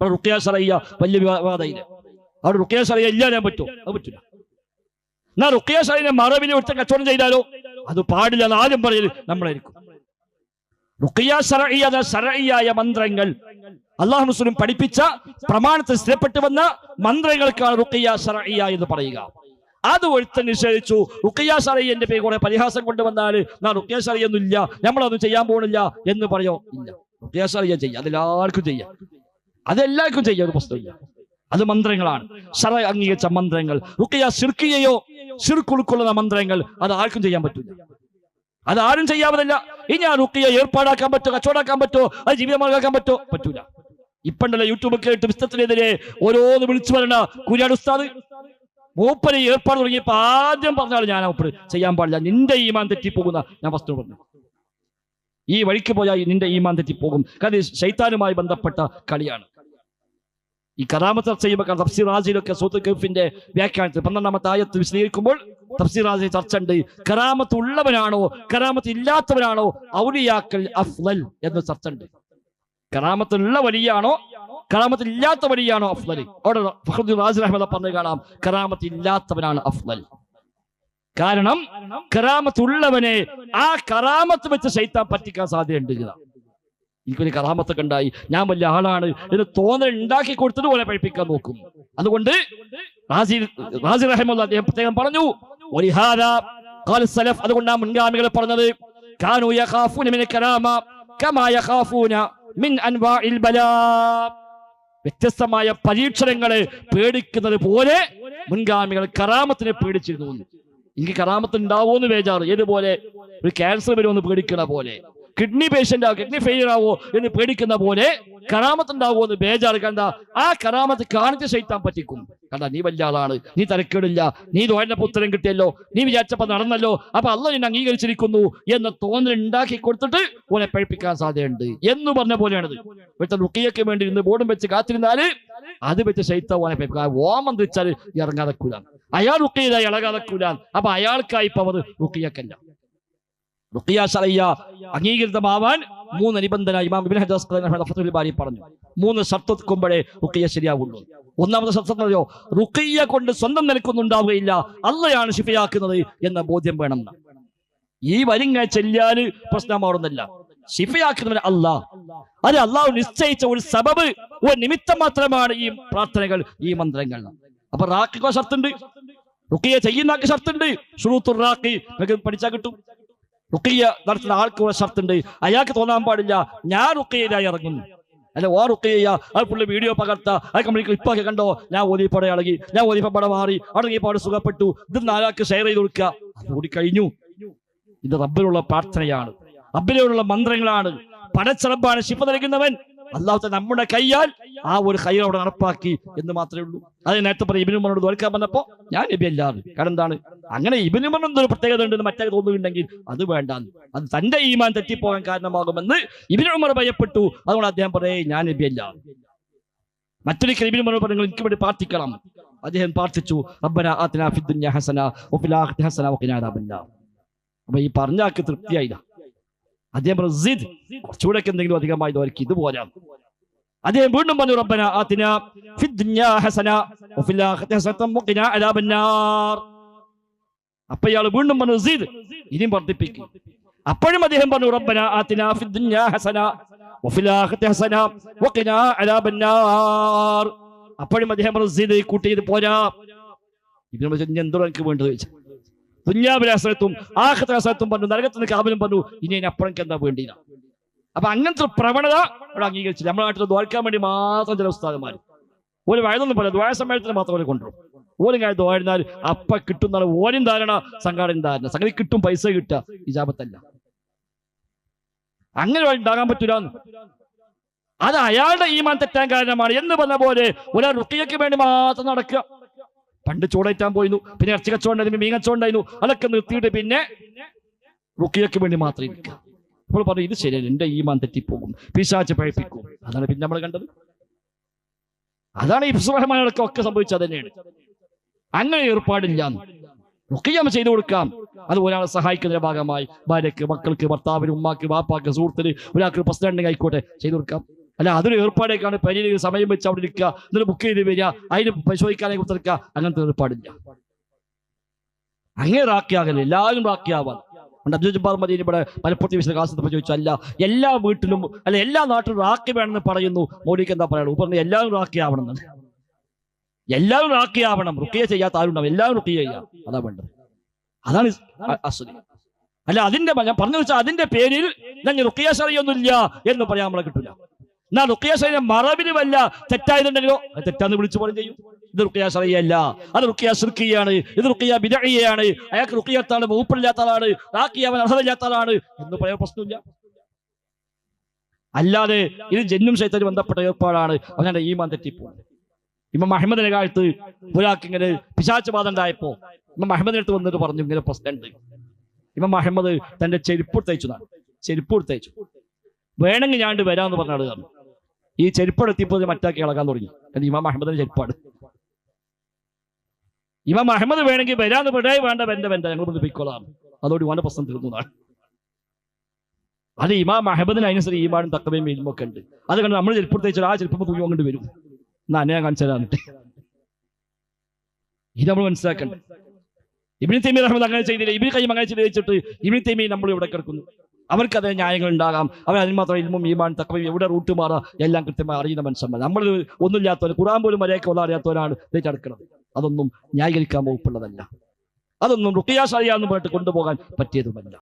അവിടെ റുഖിയ ശർഇയ്യ വലിയ വിവാദമില്ല. അവിടെ റുഖിയ ശർഇയ്യ ഇല്ലാതെ പറ്റുമോ? അത് പറ്റില്ല. എന്നാൽ റുഖിയ ശർഇയ്യനെ മറവിൽ എടുത്ത് കച്ചവടം ചെയ്താലോ? അത് പാടില്ല എന്ന് ആദ്യം പറയൽ നമ്മളായിരിക്കും. റുഖിയ ശർഇയ്യ ശർഇയ്യായ മന്ത്രങ്ങൾ അല്ലാഹു റസൂലും പഠിപ്പിച്ച പ്രമാണത്തിൽ സ്ഥിരപ്പെട്ടു വന്ന മന്ത്രങ്ങൾക്കാണ് റുഖിയ ശർഇയ്യ എന്ന് പറയുക. അത് ഒരുത്തൻ നിഷേധിച്ചു. റുഖിയ ശർഇയ്യന്റെ പേര് കുറെ പരിഹാസം കൊണ്ടുവന്നാൽ റുഖിയ ശർഇയ്യ ഒന്നും ഇല്ല, നമ്മളതൊന്നും ചെയ്യാൻ പോകുന്നില്ല എന്ന് പറയോ? ഇല്ല, റുഖിയ ശർഇയ്യ ചെയ്യാം, അതെല്ലാവർക്കും ചെയ്യാം, അതെല്ലാവർക്കും ചെയ്യാം, ഒരു പ്രശ്നമില്ല. അത് മന്ത്രങ്ങളാണ്, ശർഅ അംഗീകരിച്ച മന്ത്രങ്ങൾ. റുഖിയ ശിർക്കിയയോ ശിർക്ക് ഉൾക്കൊള്ളുന്ന മന്ത്രങ്ങൾ അത് ആർക്കും ചെയ്യാൻ പറ്റില്ല, അത് ആരും ചെയ്യാവുന്നില്ല. ഇനി ആ റുഖിയ ഏർപ്പാടാക്കാൻ പറ്റുമോ, കച്ചവടാക്കാൻ പറ്റുമോ, അത് ജീവിതമാർഗാക്കാൻ പറ്റുമോ? പറ്റൂല. ഇപ്പണ്ടല്ലോ യൂട്യൂബ് കേട്ട് പുസ്തകത്തിനെതിരെ ഓരോന്ന് വിളിച്ചു പറയണ കുര്യാട് ഉസ്താദ് മൂപ്പര് ഏർപ്പാട് തുടങ്ങിയപ്പോ ആദ്യം പറഞ്ഞാൽ ഞാൻ മൂപ്പര് ചെയ്യാൻ പാടില്ല, നിന്റെ ഈമാൻ തെറ്റിപ്പോകുന്ന ഞാൻ ഫസ്റ്റ് പറഞ്ഞു. ഈ വഴിക്ക് പോയാൽ നിന്റെ ഈമാൻ തെറ്റിപ്പോകും. കാരണം ശൈത്താനുമായി ബന്ധപ്പെട്ട കളിയാണ്. ഈ കറാമത്ത് ചർച്ച ചെയ്യുമ്പോൾ തഫ്സീർ റാസിയിലൊക്കെ സൂറത്തുൽ കഹ്ഫിന്റെ വ്യാഖ്യാനത്തിൽ 12-ാമത്തെ ആയത്ത് വിശദീകരിക്കുമ്പോൾ തഫ്സീർ റാസി ചർച്ച ഉണ്ട്. കറാമത്ത് ഉള്ളവനാണോ കറാമത്ത് ഇല്ലാത്തവനാണോ ഔലിയാക്കൾ അഫ്ളൽ എന്ന് ചർച്ച ഉണ്ട്. കറാമത്തുള്ള വലിയാണോ കറാമത്ത് ഇല്ലാത്ത വലിയാണോ അഫ്ളൽ? അവിടെ ഫഖ്റുദ്ദീൻ റാസി റഹ്മത്തുള്ളാഹി പറഞ്ഞു കാണാം, കറാമത്ത് ഇല്ലാത്തവനാണ് അഫ്ളൽ. കാരണം കറാമത്ത് ഉള്ളവനെ ആ കറാമത്ത് വെച്ച് ശൈത്താൻ പറ്റിക്കാൻ സാധ്യതയുണ്ട്. എനിക്കൊരു കറാമത്തൊക്കെ ഉണ്ടായി, ഞാൻ വലിയ ആളാണ് എന്ന് തോന്നൽ ഉണ്ടാക്കി കൊടുത്തത് പോലെ പഠിപ്പിക്കാൻ നോക്കും. അതുകൊണ്ട് റാസി റഹിമത്തുള്ളാഹി അദ്ദേഹം പ്രത്യേകം പറഞ്ഞു, അതുകൊണ്ടാണ് മുൻഗാമികൾ പറഞ്ഞത് കാനൂ യഖാഫൂന മിൻ കറാമ കമാ യഖാഫൂന മിൻ അൻവാഇൽ ബലാ. വ്യത്യസ്തമായ പരീക്ഷണങ്ങളെ പേടിക്കുന്നത് പോലെ മുൻഗാമികൾ കറാമത്തിനെ പേടിച്ചിരുന്നു. എനിക്ക് കറാമത്ത് ഉണ്ടാവുമെന്ന് ബേജാറ്, ഏതുപോലെ ഒരു ക്യാൻസർ വരുമെന്ന് പേടിക്കണ പോലെ, കിഡ്നി പേഷ്യന്റ് ആവോ, കിഡ്നി ഫെയിലിയർ ആവോ എന്ന് പേടിക്കുന്ന പോലെ കറാമത്ത് ഉണ്ടാവുമോ എന്ന് ബേജാറ്. കണ്ട ആ കറാമത്ത് കാണിച്ച് ശൈത്താൻ പറ്റിക്കും. കണ്ട നീ വലിയ ആളാണ്, നീ തരക്കേടില്ല, നീ ദുആന്റെ ഉത്തരം കിട്ടിയല്ലോ, നീ വിചാരിച്ചപ്പോ നടന്നല്ലോ, അപ്പൊ അല്ലാഹു നിന്നെ അംഗീകരിച്ചിരിക്കുന്നു എന്ന തോന്നൽ ഉണ്ടാക്കി കൊടുത്തിട്ട് ഓനെ പഴിപ്പിക്കാൻ സാധ്യതയുണ്ട് എന്ന് പറഞ്ഞ പോലെയാണിത്. ഇവിടുത്തെ റുഖിയക്ക് വേണ്ടി ഇരുന്ന് ബോർഡും വെച്ച് കാത്തിരുന്നാല് അത് വെച്ച് ശൈത്താൻ ഓനെ പഴിപ്പിക്കാൻ ഓമന്ത്രിച്ചാൽ ഇറങ്ങാതെക്കൂല, അയാൾ റുഖിയ ഇളകാതെക്കൂല. അപ്പൊ അയാൾക്കായി ഇപ്പൊ അത് റുഖിയക്കല്ല. റുഖിയ ശർഇയ്യ അംഗീകൃതമാവാൻ 3 നിബന്ധന ഇമാം ഇബ്നു ഹജർ അസ്ഖലാനി ഫത്ഹുൽ ബാരി പറഞ്ഞു. 3 ഷർത്ത് വെക്കുമ്പോഴേ റുഖിയ ശരിയാവുള്ളൂ. ഒന്നാമത്തെ ഷർത്ത് എന്നറിയോ? റുഖിയ കൊണ്ട് സ്വന്തം നിലക്കൊന്നുണ്ടാവുകയില്ല, അള്ളയാണ് ശിഫയാക്കുന്നത് എന്ന ബോധ്യം വേണം. ഈ വരിങ്ങ ചെല്ലാന് പ്രശ്നം മാറുന്നില്ല. ശിഫയാക്കുന്നവൻ അല്ലാഹ്, അത് അള്ളാഹു നിശ്ചയിച്ച ഒരു സബബ്, ഒരു നിമിത്തം മാത്രമാണ് ഈ പ്രാർത്ഥനകൾ, ഈ മന്ത്രങ്ങൾ. അപ്പൊ റാഖിക്കോ ഷർത്തുണ്ട്, റുഖിയ ചെയ്യുന്ന ഷർത്തുണ്ട്. ശുറൂത്തുർ റാഖി നിങ്ങൾക്ക് പഠിച്ചാൽ കിട്ടും. റുഖിയ നടത്തുന്ന ആൾക്ക് ഒരു ഷർത്തുണ്ട്, അയാൾക്ക് തോന്നാൻ പാടില്ല ഞാൻ റുഖിയയിലായി ഇറങ്ങുന്നു, അല്ല ഓ റുഖിയ അത് പുള്ളി വീഡിയോ പകർത്ത അത് നമ്മൾ ക്ലിപ്പൊക്കെ കണ്ടോ, ഞാൻ ഓതിപ്പടെ ഇളകി, ഞാൻ ഓതിപ്പടെ മാറി, അടങ്ങിയപ്പാട് സുഖപ്പെട്ടു, ഇത് 4 ആൾക്ക് ഷെയർ ചെയ്ത് കൊടുക്കുക, അതുകൂടി കഴിഞ്ഞു. ഇത് റബ്ബിലുള്ള പ്രാർത്ഥനയാണ്, റബ്ബിനോടുള്ള മന്ത്രങ്ങളാണ്. പടച്ചറബ്ബാണ് ശിഫ നൽകുന്നവൻ. അല്ലാഹു നമ്മുടെ കയ്യാൽ ആ ഒരു ഖൈർ അവിടെ നടപ്പാക്കി എന്ന് മാത്രമേ ഉള്ളൂ. അത് നേരത്തെ പറയും ഇബ്നു ഉമറിനോട് തോൽക്കാൻ പറഞ്ഞപ്പോ ഞാൻ നബി അല്ലാതെ. കാരണം എന്താണ്, അങ്ങനെ ഇബ്നു ഉമറിന് എന്തൊരു പ്രത്യേകത ഉണ്ടെന്ന് മറ്റേ തോന്നുന്നുണ്ടെങ്കിൽ അത് വേണ്ടാന്ന്, അത് തന്റെ ഈമാൻ തെറ്റിപ്പോകാൻ കാരണമാകുമെന്ന് ഇബ്നു ഉമർ ഭയപ്പെട്ടു. അതുകൊണ്ട് അദ്ദേഹം പറയേ ഞാൻ നബി അല്ല. മറ്റൊരിക്കൽ ഇബ്നു ഉമർ പറഞ്ഞു എനിക്ക് വേണ്ടി പ്രാർത്ഥിക്കണം. അദ്ദേഹം പ്രാർത്ഥിച്ചു, റബ്ബനാ ആതിനാ ഫിദ്ദുനിയ ഹസന വഫിൽ ആഖിറതി ഹസന വഖിനാ അദാബന്നാർ. അപ്പൊ ഈ പറഞ്ഞാക്ക് തൃപ്തിയായില്ല. അദ്ദേഹം പറഞ്ഞു സിദ്, കുറച്ചുകൂടെ എന്തെങ്കിലും അധികമായി അവർക്ക് ഇതുപോലെ. അദ്ദേഹം വീണ്ടും പറഞ്ഞു റബ്ബനാ ആതിനാ ഫിദ്ദുനിയ ഹസന വഫിൽ ആഖിറതി ഹസന വഖിനാ അദാബന്നാർ. അപ്പൊ ഇയാൾ വീണ്ടും പറഞ്ഞു സിദ്, ഇനിയും വർദ്ധിപ്പിക്കും. അപ്പോഴും അദ്ദേഹം പറഞ്ഞു റബ്ബനാ ആതിനാ ഫിദ്ദുനിയ ഹസന വഫിൽ ആഖിറതി ഹസന വഖിനാ അദാബന്നാർ. അപ്പോഴും അദ്ദേഹം പറഞ്ഞു സിദ്, കൂട്ടിയത് പോരാ. ഇബ്നു മജീദ് എന്തോ എനിക്ക് വേണ്ടത് ചോദിച്ചു. ദുനിയാവിലെ അസരത്തും ആഖിറത്തിലെ അസരത്തും പറഞ്ഞു, നരകത്തിന് കാബലും പറഞ്ഞു, ഇനി അതിനപ്പുറം എന്താ വേണ്ടിയില്ല. അപ്പൊ അങ്ങനത്തെ പ്രവണത ഇവിടെ അംഗീകരിച്ചില്ല. നമ്മുടെ നാട്ടിൽ ദ്വാരക്കാൻ വേണ്ടി മാത്രം ചില ഉസ്താദന്മാർ ഒരു വയതൊന്നും പോലെ ദ്വാര സമ്മേളനത്തിന് മാത്രം അവരെ കൊണ്ടുവരും. ഓരും കാര്യം ദ്വാരുന്നാൽ അപ്പ കിട്ടുന്നതാണ് ഓരും ധാരണ, സംഘാടനം ധാരണ, സംഗതി കിട്ടും, പൈസ കിട്ടുക, ഇജാബത്തല്ല. അങ്ങനെ ഉണ്ടാകാൻ പറ്റൂല. അത് അയാളുടെ ഈമാൻ തെറ്റാൻ കാരണമാണ് എന്ന് പറഞ്ഞ പോലെ ഒരാൾ റുഖിയക്ക് വേണ്ടി മാത്രം നടക്കുക. പണ്ട് ചൂടേറ്റാൻ പോയിരുന്നു, പിന്നെ ഇറച്ചി കച്ചവടം, മീൻ കച്ചവടം ഉണ്ടായിരുന്നു, അതൊക്കെ നിർത്തിയിട്ട് പിന്നെ റുഖിയക്ക് വേണ്ടി മാത്രം ഇരിക്കുക. അപ്പോൾ പറഞ്ഞു ഇത് ശരിയല്ല, എന്റെ ഈമാൻ തെറ്റിപ്പോകും, പിശാച് പഴിപ്പിക്കും. അതാണ് പിന്നെ നമ്മൾ കണ്ടത്. അതാണ് ഈ ഒക്കെ സംഭവിച്ചത് തന്നെയാണ്. അങ്ങനെ ഏർപ്പാടില്ല. റുഖിയ ചെയ്തു കൊടുക്കാം, അത് ഒരാളെ സഹായിക്കുന്നതിന്റെ ഭാഗമായി ഭാര്യക്ക്, മക്കൾക്ക്, ഭർത്താവിന്, ഉമ്മാക്ക്, ബാപ്പാക്ക്, സുഹൃത്തിന് ഒരാൾക്ക് പ്രശ്നം ഉണ്ടെങ്കിൽ ആയിക്കോട്ടെ ചെയ്തു കൊടുക്കാം. അല്ല അതൊരു ഏർപ്പാടേക്കാണ് പരിയിൽ സമയം വെച്ച് അവിടെ ഇരിക്കുക, എന്നിട്ട് ബുക്ക് ചെയ്ത് വരിക, അതിന് പരിശോധിക്കാനേ കുത്തിരിക്കുക, അങ്ങനത്തെ ഏർപ്പാടില്ല. അങ്ങനെ റാക്കിയാകല്ലേ, എല്ലാവരും റാക്കിയാവാൻ. അബ്ദുൽ ജബ്ബാർ മദീനി ഇവിടെ മലപ്പുറത്തെ വിശദ കാസത്ത് ചോദിച്ചല്ല, എല്ലാ വീട്ടിലും അല്ല എല്ലാ നാട്ടിലും റാക്കി വേണമെന്ന് പറയുന്നു. മൗലിക്ക് എന്താ പറയുള്ളൂ? പറഞ്ഞു എല്ലാവരും റാക്കിയാവണം, എല്ലാവരും റാക്കിയാവണം. റുക്കിയ ചെയ്യാത്ത ആരുണ്ടാവും, എല്ലാവരും റുക്കിയ ചെയ്യാം, അതാ വേണ്ടത്. അതാണ് അസ്ലി. അല്ല അതിന്റെ ഞാൻ പറഞ്ഞു വെച്ചാൽ അതിന്റെ പേരിൽ ഞാൻ റുക്കിയ ശറിയൊന്നുമില്ല എന്ന് പറയാൻ നമ്മളെ കിട്ടില്ല. എന്നാൽ റുക്കിയ ശറിയ മറവിന് വല്ല തെറ്റായതുണ്ടെങ്കിലോ തെറ്റാന്ന് വിളിച്ചു പോലും ചെയ്യും. ഇത് റുക്കിയ ശറിയല്ല, അത് റുക്കിയ ശിർക്കിയാണ്, ഇത് റുക്കിയ ബിദഇയാണ്, അയാൾക്ക് റുക്കിയത്താണ്, വകുപ്പില്ലാത്ത ആളാണ്, റാക്കിയാവൻ അർഹതയില്ലാത്ത ആളാണ് എന്ന് പറയാൻ പ്രശ്നമില്ല. അല്ലാതെ ഇത് ജന്നും ശൈത്താനും ബന്ധപ്പെട്ട ഏർപ്പാടാണ്, അവനെ ഈമാൻ തെറ്റിപ്പോകുന്നത്. ഇമാം അഹ്മദിന്റെ കാലത്ത് ഒരാൾക്ക് ഇങ്ങനെ പിശാച് ബാധ ഉണ്ടായപ്പോ ഇമാം അഹ്മദിന്റെ അടുത്ത് വന്നിട്ട് പറഞ്ഞു ഇങ്ങനെ പ്രശ്നമുണ്ട്. ഇമാം അഹ്മദ് തന്റെ ചെരുപ്പ് തയ്ച്ചു വേണമെങ്കിൽ ഞാൻ വരാമെന്ന് പറഞ്ഞാൽ ഈ ചെരുപ്പെടുത്തിയപ്പോൾ മറ്റാക്കി ഇളകാൻ തുടങ്ങി. ഇമാം അഹ്മദിന്റെ ചെരുപ്പാട്. ഇമാം അഹ്മദ് വേണമെങ്കിൽ വരാന്ന് വിടേ വേണ്ട വെന്റെ ഞങ്ങൾ ബന്ധിപ്പിക്കോളാം, അതോട് ഇമാന്റെ പ്രശ്നം തീർന്നതാണ്. അത് ഇമാം അഹ്മദിന് അതിനനുസരിച്ച് ഈമാനും തക്കവയും ഇൽമൊക്കെ ഉണ്ട്. അത് കണ്ട് നമ്മൾ ചെരുപ്പ് തയ്ച്ചാൽ ആ ചെരുപ്പ് തൂങ്ങി കൊണ്ട് വരും. എന്നാ അന്നെ കാണിച്ചു തരാന്നിട്ട് ഇത് നമ്മൾ മനസ്സിലാക്കണ്ട. ഇബ്നു തൈമിയ്യ റഹ്മത്തുള്ളാഹി അങ്ങനെ ചെയ്തില്ല, ഇബ്നു ഖയ്യിം അങ്ങനെ ചെയ്ത് വെച്ചിട്ട് ഇബ്നു തൈമിയ്യ നമ്മൾ ഇവിടെ കിടക്കുന്നു. അവർക്ക് അതേ ന്യായങ്ങൾ ഉണ്ടാകാം, അവർ അതിന് മാത്രം ഇൽമും ഈമാൻ തഖ്വയും എവിടെ റൂട്ട് മാറാ എല്ലാം കൃത്യമായി അറിയുന്ന മനുഷ്യന്മാർ. നമ്മൾ ഒന്നുമില്ലാത്തവർ, ഖുർആൻ പോലും മര്യാദയ്ക്ക് ഒന്നും അറിയാത്തവരാണ് തെറ്റെടുക്കുന്നത്. അതൊന്നും ന്യായീകരിക്കാൻ വകുപ്പുള്ളതല്ല, അതൊന്നും റുഖിയ ശറിയ എന്ന് പറഞ്ഞിട്ട് കൊണ്ടുപോകാൻ പറ്റിയതുമല്ല.